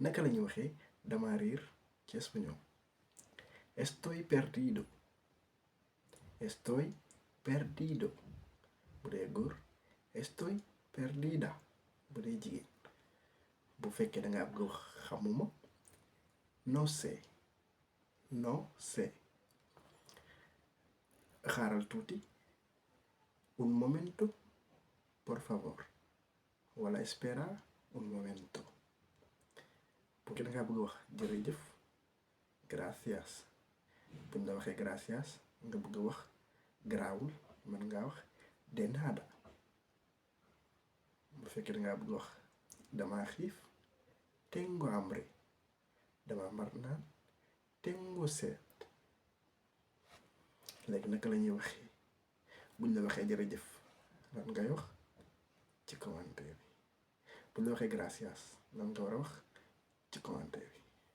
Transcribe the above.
naka la ñuy waxee dama réer ci espagnol. Estoy perdido. Estoy perdido bu dee góor. Estoy perdida bu dee jigéen. bu fekkee dangaa bëgg wax xamuma no sé. No sé. xaaral tuuti. Un momento por favor wala espera un momento. bu fekkee dangaa bëgg wax jërëjëf gracias. buñ la waxee gracias nga bëgg wax garaawul mën ngaa wax de nada. bu fekkee dangaa bëgg wax dama xiif tengo hambre. dama mar naan tengo sed. léegi naka la ñuy waxee buñ la waxee jërëjëf lan ngay wax ci commentaire bi. buñ la waxee gracias lan nga war a wax